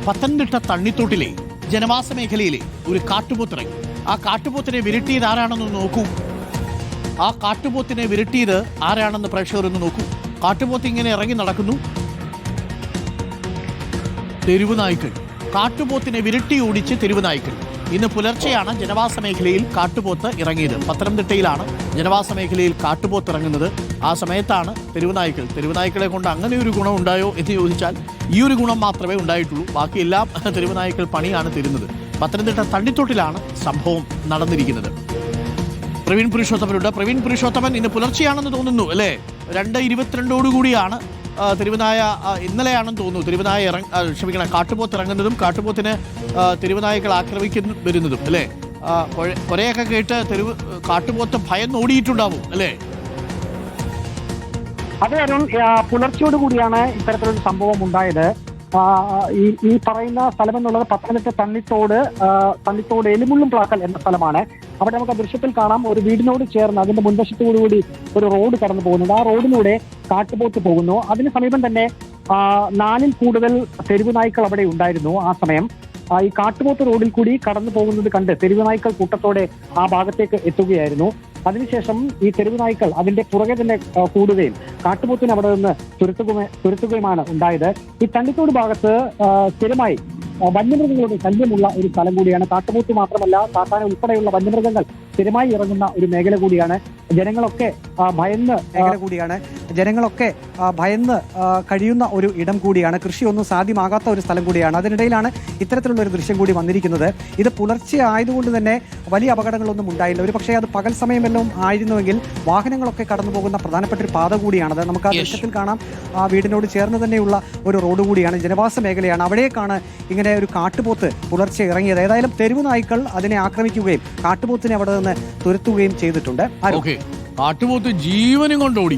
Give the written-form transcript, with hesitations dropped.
പത്തനംതിട്ട തണ്ണിത്തോട്ടിലെ ജനവാസ മേഖലയിലെ ഒരു കാട്ടുപോത്തിറങ്ങി. ആ കാട്ടുപോത്തിനെ വിരട്ടിയത് ആരാണെന്ന് നോക്കൂ. ആ കാട്ടുപോത്തിനെ വിരട്ടിയത് ആരാണെന്ന് പ്രേക്ഷകർ ഒന്ന് നോക്കൂ. കാട്ടുപോത്ത് ഇങ്ങനെ ഇറങ്ങി നടക്കുന്നു. തെരുവ് നായ്ക്കൾ, കാട്ടുപോത്തിനെ വിരട്ടി ഓടിച്ച് തെരുവ് നായ്ക്കൾ. ഇന്ന് പുലർച്ചെയാണ് ജനവാസ മേഖലയിൽ കാട്ടുപോത്ത് ഇറങ്ങിയത്. പത്തനംതിട്ടയിലാണ് ജനവാസ മേഖലയിൽ കാട്ടുപോത്ത് ഇറങ്ങുന്നത്. ആ സമയത്താണ് തെരുവുനായ്ക്കളെ കൊണ്ട് അങ്ങനെ ഒരു ഗുണം ഉണ്ടായോ എന്ന് ചോദിച്ചാൽ ഈ ഒരു ഗുണം മാത്രമേ ഉണ്ടായിട്ടുള്ളൂ. ബാക്കിയെല്ലാം തെരുവുനായ്ക്കൾ പണിയാണ് തരുന്നത്. പത്തനംതിട്ട തണ്ണിത്തോട്ടിലാണ് സംഭവം നടന്നിരിക്കുന്നത്. പ്രവീൺ പുരുഷോത്തമനുണ്ട്. പ്രവീൺ പുരുഷോത്തമൻ, ഇന്ന് പുലർച്ചെയാണെന്ന് തോന്നുന്നു അല്ലേ? 2:22 തെരുവുനായ ഇന്നലെയാണെന്ന് തോന്നുന്നു തെരുവുനായ കാട്ടുപോത്ത് ഇറങ്ങുന്നതും കാട്ടുപോത്തിന് തെരുവുനായകൾ ആക്രമിക്കുന്നു വരുന്നതും അല്ലേ? കുറേയൊക്കെ കേട്ട് കാട്ടുപോത്ത് ഭയന്നോടിയിട്ടുണ്ടാവും അല്ലേ? അതെ അരുൺ, പുലർച്ചയോടുകൂടിയാണ് ഇത്തരത്തിലൊരു സംഭവം ഉണ്ടായത്. ഈ പറയുന്ന സ്ഥലം എന്നുള്ളത് പത്തനംതിട്ട തണ്ണിത്തോട് എലിമുള്ളും പ്ലാക്കൽ എന്ന സ്ഥലമാണ്. അവിടെ നമുക്ക് ദൃശ്യത്തിൽ കാണാം, ഒരു വീടിനോട് ചേർന്ന് അതിന്റെ മുൻവശത്തോടുകൂടി ഒരു റോഡ് കടന്നു പോകുന്നുണ്ട്. ആ റോഡിലൂടെ കാട്ടുപോത്ത് പോകുന്നു. അതിന് സമീപം തന്നെ 4-ൽ കൂടുതൽ തെരുവ് നായ്ക്കൾ അവിടെ ഉണ്ടായിരുന്നു. ആ സമയം ഈ കാട്ടുപോത്ത് റോഡിൽ കൂടി കടന്നു പോകുന്നത് കണ്ട് തെരുവ് നായ്ക്കൾ കൂട്ടത്തോടെ ആ ഭാഗത്തേക്ക് എത്തുകയായിരുന്നു. അതിനുശേഷം ഈ തെരുവ് നായ്ക്കൾ അതിന്റെ പുറകെ തന്നെ കൂടുകയും കാട്ടുപോത്തിന് അവിടെ നിന്ന് തുരത്തുകയുമാണ് ഉണ്ടായത്. ഈ തണ്ണിത്തോട് ഭാഗത്ത് സ്ഥിരമായി വന്യമൃഗങ്ങളുടെ ശല്യമുള്ള ഒരു സ്ഥലം കൂടിയാണ്. കാട്ടുപോത്ത് മാത്രമല്ല, കാട്ടാന ഉൾപ്പെടെയുള്ള വന്യമൃഗങ്ങൾ സ്ഥിരമായി ഇറങ്ങുന്ന ഒരു മേഖല കൂടിയാണ്. ജനങ്ങളൊക്കെ ഭയന്ന് കഴിയുന്ന ഒരു ഇടം കൂടിയാണ്. കൃഷിയൊന്നും സാധ്യമാകാത്ത ഒരു സ്ഥലം കൂടിയാണ്. അതിനിടയിലാണ് ഇത്തരത്തിലുള്ള ഒരു ദൃശ്യം കൂടി വന്നിരിക്കുന്നത്. ഇത് പുലർച്ചെ ആയതുകൊണ്ട് തന്നെ വലിയ അപകടങ്ങളൊന്നും ഉണ്ടായില്ല. ഒരു പക്ഷേ അത് പകൽ സമയമെല്ലാം ആയിരുന്നുവെങ്കിൽ വാഹനങ്ങളൊക്കെ കടന്നു പോകുന്ന പ്രധാനപ്പെട്ട ഒരു പാത കൂടിയാണത്. നമുക്ക് ആ ദൃശ്യത്തിൽ കാണാം, ആ വീടിനോട് ചേർന്ന് തന്നെയുള്ള ഒരു റോഡ് കൂടിയാണ്, ജനവാസ മേഖലയാണ്. അവിടേക്കാണ് ഇങ്ങനെ ഒരു കാട്ടുപോത്ത് പുലർച്ചെ ഇറങ്ങിയത്. ഏതായാലും തെരുവ് നായ്ക്കൾ അതിനെ ആക്രമിക്കുകയും കാട്ടുപോത്തിനെ അവിടെ നിന്ന് തുരത്തുകയും ചെയ്തിട്ടുണ്ട്. കാട്ടുപോത്ത് ജീവനും കൊണ്ടോടി.